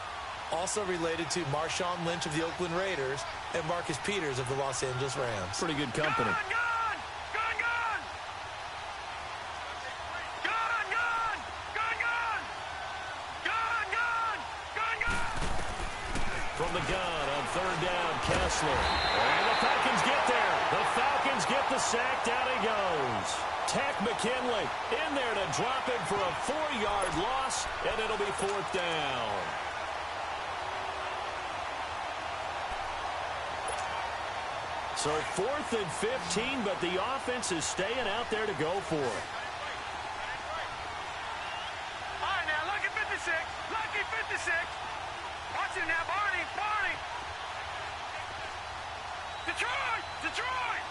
Also related to Marshawn Lynch of the Oakland Raiders and Marcus Peters of the Los Angeles Rams. Pretty good company. From the gun on third down, Kessler. And the Falcons get there. The Falcons get the sack. Down he goes. Tack McKinley in there to drop him for a 4-yard loss, and it'll be fourth down. So 4th and 15, but the offense is staying out there to go for it. All right, now, lucky 56. Lucky 56. Watch it now, Barney. Barney. Detroit. Detroit.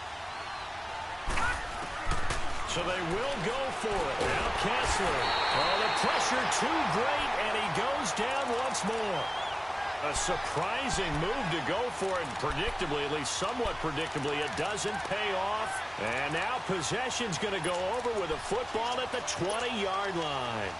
So they will go for it. Now Kessler. Oh, the pressure too great, and he goes down once more. A surprising move to go for it. Predictably, at least somewhat predictably, it doesn't pay off. And now possession's going to go over with a football at the 20-yard line.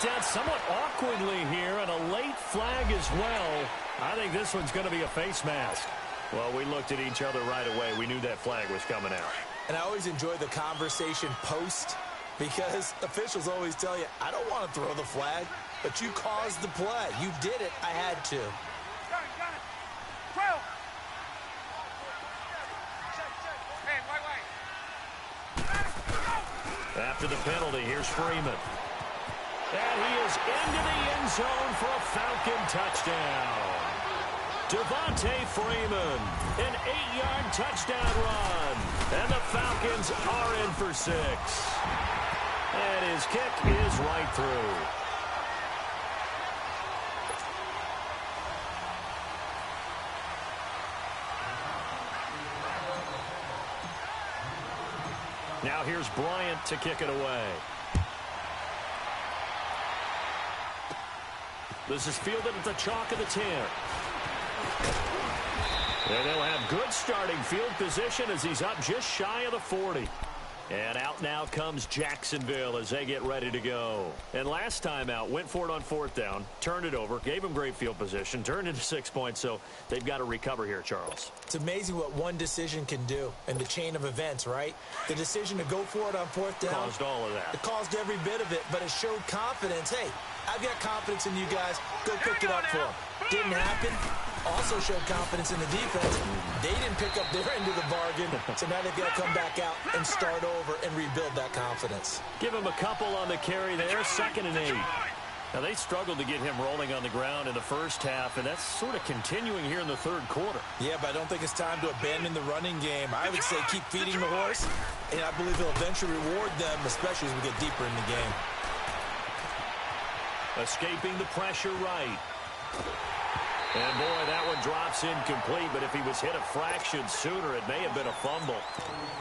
Down somewhat awkwardly here, and a late flag as well. I think this one's going to be a face mask. Well, we looked at each other right away. We knew that flag was coming out. And I always enjoy the conversation post because officials always tell you, I don't want to throw the flag, but you caused the play. You did it. I had to. Got it. 12. Hey, wait. After the penalty, here's Freeman. And he is into the end zone for a Falcon touchdown. Devontae Freeman, an 8-yard touchdown run. And the Falcons are in for 6. And his kick is right through. Now here's Bryant to kick it away. This is fielded at the chalk of the 10. And they'll have good starting field position as he's up just shy of the 40. And out now comes Jacksonville as they get ready to go. And last time out, went for it on 4th down, turned it over, gave them great field position, turned into 6 points, so they've got to recover here, Charles. It's amazing what one decision can do in the chain of events, right? The decision to go for it on 4th down. Caused all of that. It caused every bit of it, but it showed confidence. Hey, I've got confidence in you guys. Go pick it up for them. Didn't happen. Also showed confidence in the defense. They didn't pick up their end of the bargain, so now they've got to come back out and start over and rebuild that confidence. Give him a couple on the carry there, 2nd and 8. Now, they struggled to get him rolling on the ground in the first half, and that's sort of continuing here in the 3rd quarter. Yeah, but I don't think it's time to abandon the running game. I would say keep feeding the horse, and I believe he'll eventually reward them, especially as we get deeper in the game. Escaping the pressure right. And, boy, that one drops incomplete, but if he was hit a fraction sooner, it may have been a fumble.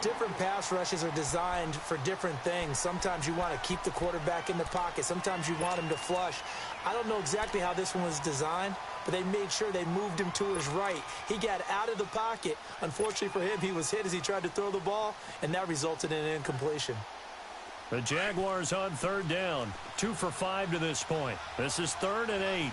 Different pass rushes are designed for different things. Sometimes you want to keep the quarterback in the pocket. Sometimes you want him to flush. I don't know exactly how this one was designed, but they made sure they moved him to his right. He got out of the pocket. Unfortunately for him, he was hit as he tried to throw the ball, and that resulted in an incompletion. The Jaguars on 3rd down. 2 for 5 to this point. This is 3rd and 8.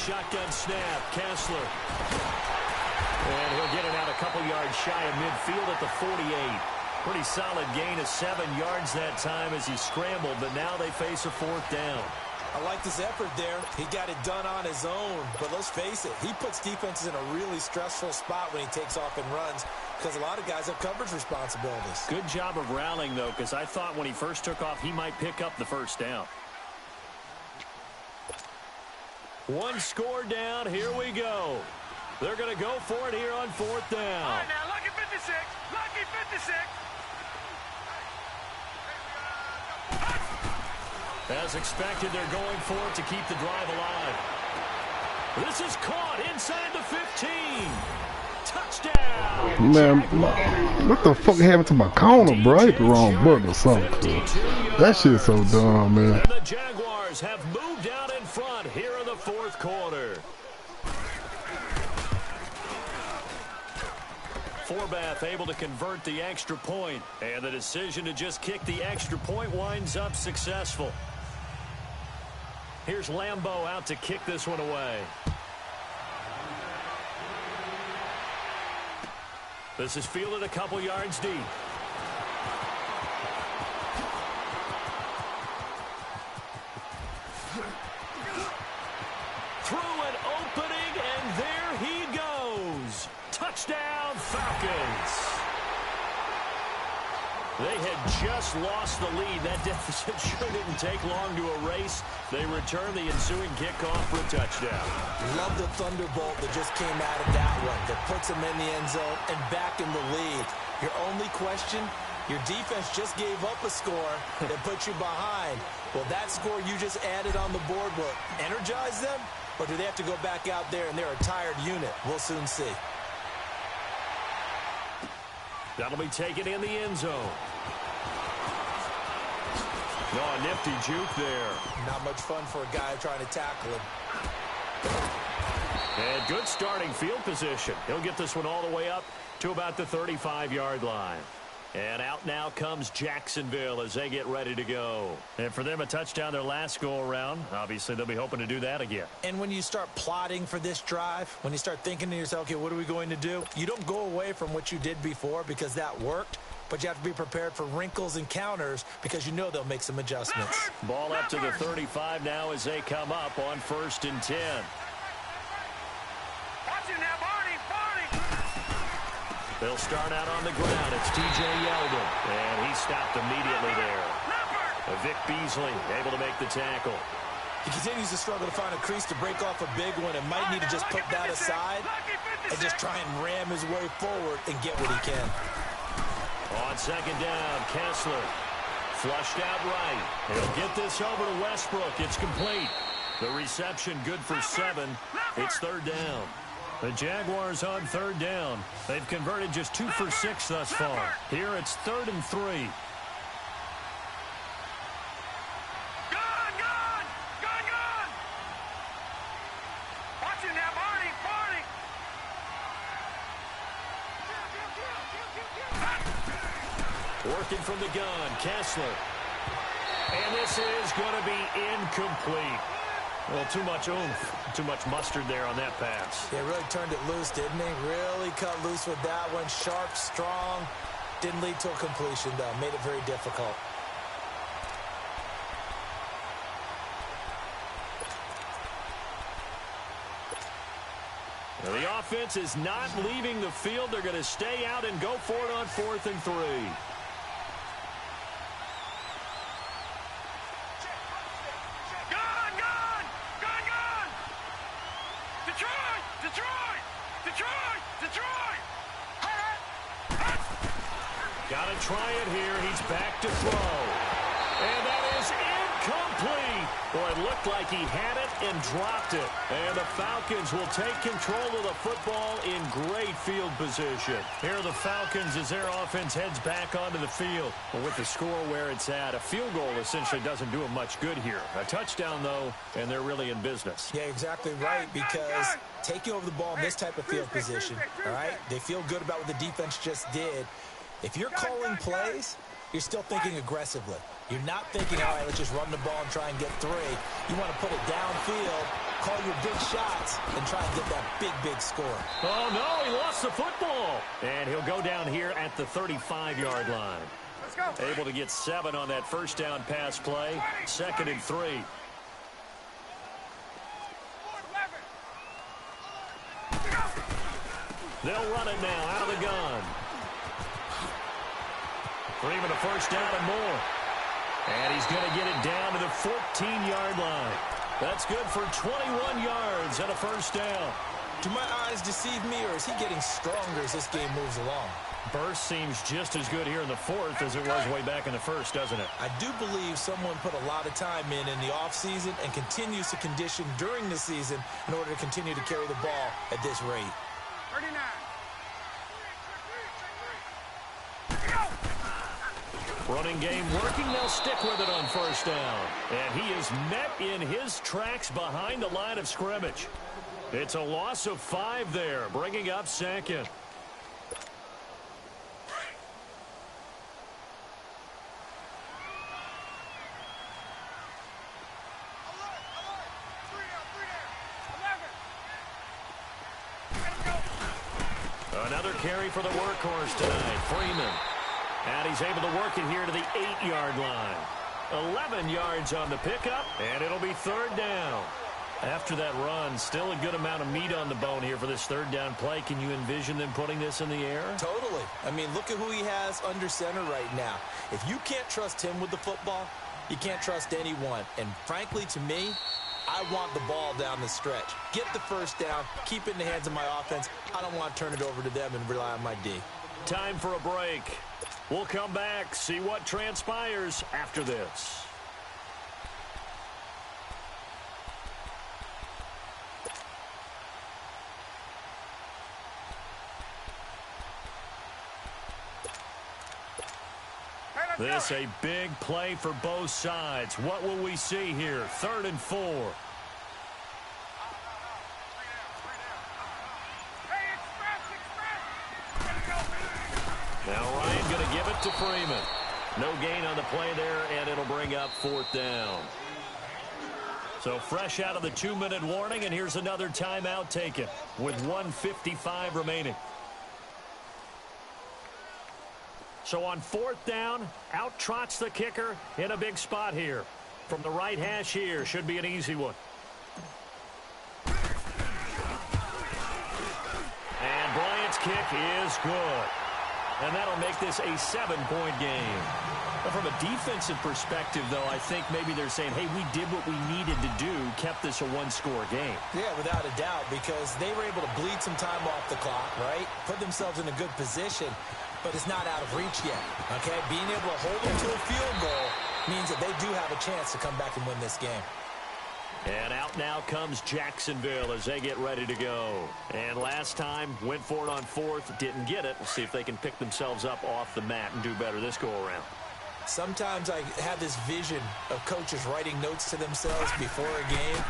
Shotgun snap, Kessler. And he'll get it out a couple yards shy of midfield at the 48. Pretty solid gain of 7 yards that time as he scrambled, but now they face a 4th down. I like this effort there. He got it done on his own, but let's face it, he puts defenses in a really stressful spot when he takes off and runs because a lot of guys have coverage responsibilities. Good job of rallying, though, because I thought when he first took off, he might pick up the 1st down. One score down. Here we go. They're going to go for it here on 4th down. All right, now, lucky 56. Lucky 56. As expected, they're going for it to keep the drive alive. This is caught inside the 15. Touchdown. Man, what the fuck happened to my corner, bro? I hit the wrong button or something. That shit's so dumb, man. And the Jaguars have moved out in front here in the 4th quarter. Forbath able to convert the extra point, and the decision to just kick the extra point winds up successful. Here's Lambeau out to kick this one away. This is fielded a couple yards deep. Through an opening, and there he goes. Touchdown, Falcons. They had just lost the lead. That deficit sure didn't take long to erase. They return the ensuing kickoff for a touchdown. Love the thunderbolt that just came out of that one. That puts them in the end zone and back in the lead. Your only question, your defense just gave up a score that put you behind. Will that score you just added on the board will energize them? Or do they have to go back out there and they're a tired unit? We'll soon see. That'll be taken in the end zone. Oh, a nifty juke there. Not much fun for a guy trying to tackle him. And good starting field position. He'll get this one all the way up to about the 35-yard line. And out now comes Jacksonville as they get ready to go. And for them, a touchdown their last go-around. Obviously, they'll be hoping to do that again. And when you start plotting for this drive, when you start thinking to yourself, okay, what are we going to do? You don't go away from what you did before because that worked, but you have to be prepared for wrinkles and counters because you know they'll make some adjustments. Ball up to the 35 now as they come up on 1st and 10. Watch it now, Barney. They'll start out on the ground. It's T.J. Yeldon, and he stopped immediately there. Vic Beasley able to make the tackle. He continues to struggle to find a crease to break off a big one and might need to just put that aside and just try and ram his way forward and get what he can. On 2nd down, Kessler flushed out right. He'll get this over to Westbrook. It's complete. The reception good for 7. It's 3rd down. The Jaguars on 3rd down. They've converted just 2 for 6 thus far. Here it's 3rd and 3. Gun! Working from the gun, Kessler. And this is going to be incomplete. Well, too much oomph, too much mustard there on that pass. Yeah, really turned it loose, didn't he? Really cut loose with that one. Sharp, strong. Didn't lead to a completion, though. Made it very difficult. Now, the offense is not leaving the field. They're going to stay out and go for it on 4th and 3. Got to try it here. He's back to throw. And that is incomplete. Boy, it looked like he had it and dropped it. And the Falcons will take control of the football in great field position. Here are the Falcons as their offense heads back onto the field. But with the score where it's at, a field goal essentially doesn't do them much good here. A touchdown, though, and they're really in business. Yeah, exactly right, because taking over the ball in this type of field position, all right, they feel good about what the defense just did. If you're calling plays, you're still thinking aggressively. You're not thinking, all right, let's just run the ball and try and get 3. You want to put it downfield, call your big shots, and try and get that big score. Oh, no, he lost the football. And he'll go down here at the 35-yard line. Let's go. Able to get 7 on that first down pass play. 2nd and 3. They'll run it now out of the gun. Freeman a first down and more. And he's going to get it down to the 14-yard line. That's good for 21 yards and a first down. Do my eyes deceive me, or is he getting stronger as this game moves along? Burst seems just as good here in the 4th as it was way back in the 1st, doesn't it? I do believe someone put a lot of time in the offseason and continues to condition during the season in order to continue to carry the ball at this rate. 39. Running game working. They'll stick with it on first down. And he is met in his tracks behind the line of scrimmage. It's a loss of 5 there, bringing up 2nd. Another carry for the workhorse tonight, Freeman. And he's able to work it here to the 8-yard line. 11 yards on the pickup, and it'll be 3rd down. After that run, still a good amount of meat on the bone here for this 3rd down play. Can you envision them putting this in the air? Totally. I mean, look at who he has under center right now. If you can't trust him with the football, you can't trust anyone. And frankly, to me, I want the ball down the stretch. Get the first down, keep it in the hands of my offense. I don't want to turn it over to them and rely on my D. Time for a break. We'll come back, see what transpires after this. This a big play for both sides. What will we see here? 3rd and 4. Now Ryan going to give it to Freeman. No gain on the play there, and it'll bring up 4th down. So fresh out of the 2-minute warning, and here's another timeout taken with 1:55 remaining. So on 4th down, out trots the kicker in a big spot here. From the right hash here, should be an easy one. And Bryant's kick is good. And that'll make this a 7-point game. But from a defensive perspective, though, I think maybe they're saying, hey, we did what we needed to do, kept this a 1-score game. Yeah, without a doubt, because they were able to bleed some time off the clock, right? Put themselves in a good position, but it's not out of reach yet, okay? Being able to hold them to a field goal means that they do have a chance to come back and win this game. And out now comes Jacksonville as they get ready to go. And last time, went for it on 4th, didn't get it. We'll see if they can pick themselves up off the mat and do better this go-around. Sometimes I have this vision of coaches writing notes to themselves before a game.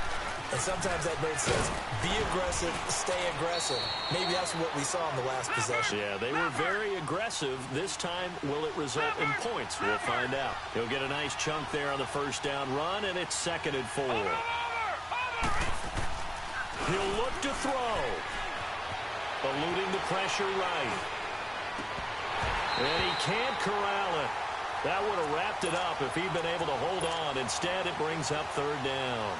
And sometimes that note says, be aggressive, stay aggressive. Maybe that's what we saw in the last possession. Yeah, they were very aggressive. This time, will it result in points? We'll find out. He'll get a nice chunk there on the first down run, and it's 2nd and 4. He'll look to throw. Eluding the pressure right. And he can't corral it. That would have wrapped it up if he'd been able to hold on. Instead, it brings up 3rd down.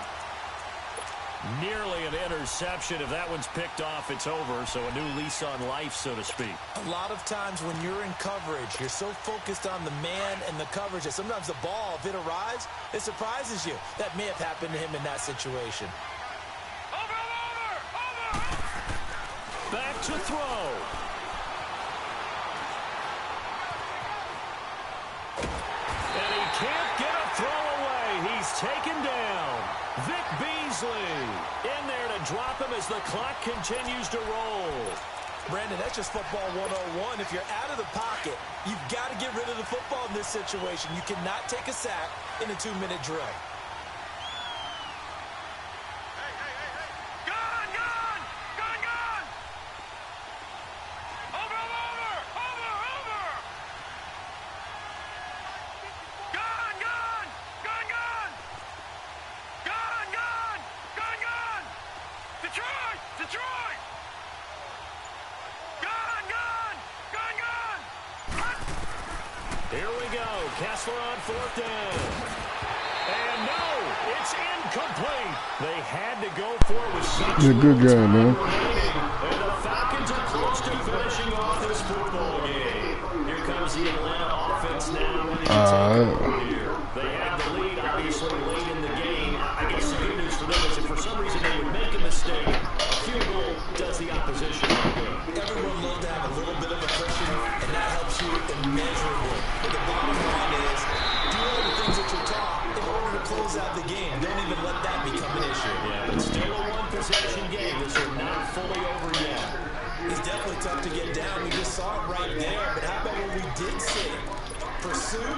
Nearly an interception. If that one's picked off, it's over. So a new lease on life, so to speak. A lot of times when you're in coverage, you're so focused on the man and the coverage that sometimes the ball, if it arrives, it surprises you. That may have happened to him in that situation. Back to throw. And he can't get a throw away. He's taken down. Vic Beasley in there to drop him as the clock continues to roll. Brandon, that's just football 101. If you're out of the pocket, you've got to get rid of the football in this situation. You cannot take a sack in a 2-minute drill. Here we go. Kessler on 4th down. And no, it's incomplete. They had to go for it with such a good guy, man. And the Falcons are close to finishing off this football game. Here comes the Atlanta offense now. Here. They had the lead, obviously, late in the game. I guess the good news for them is if for some reason they would make a mistake, a field goal does the opposition no good. Everyone loves to have a little bit of a cushion, and that helps you immeasurably. But the bottom line is, do all the things that you're taught in order to close out the game. Don't even let that become an issue. Yeah, but still a one-possession game. This is not fully over yet. It's definitely tough to get down. We just saw it right there. But how about when we did see it? Pursuit,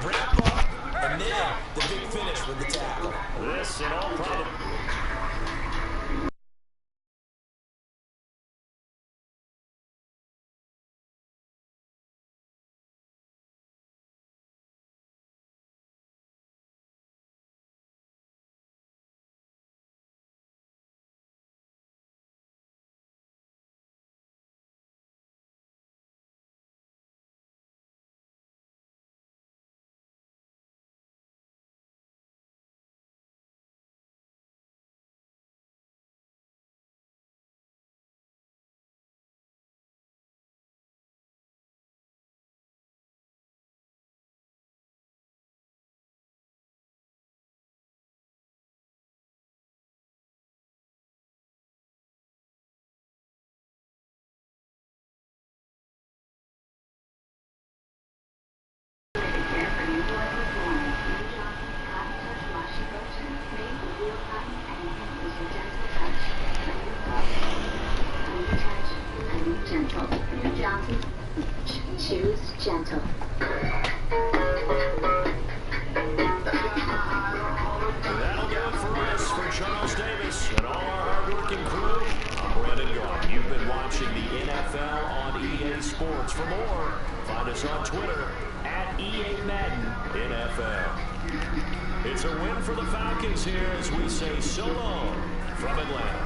wrap up, and then the big finish with the tackle. This in all probability. Choose gentle. That'll do it for us, for Charles Davis and all our hard-working crew. I'm Brandon Garden. You've been watching the NFL on EA Sports. For more, find us on Twitter at EA Madden NFL. It's a win for the Falcons here as we say so long from Atlanta.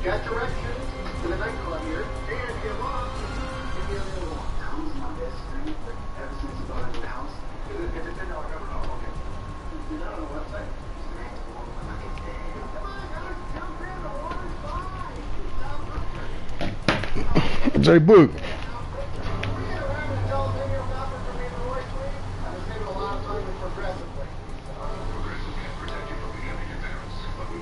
Got directions to the nightclub here, and you're lost. If you're a little long, Tom's my best friend, but ever since he bought the house, it's a $10 cover. Oh, okay. Is that on the website? J Book.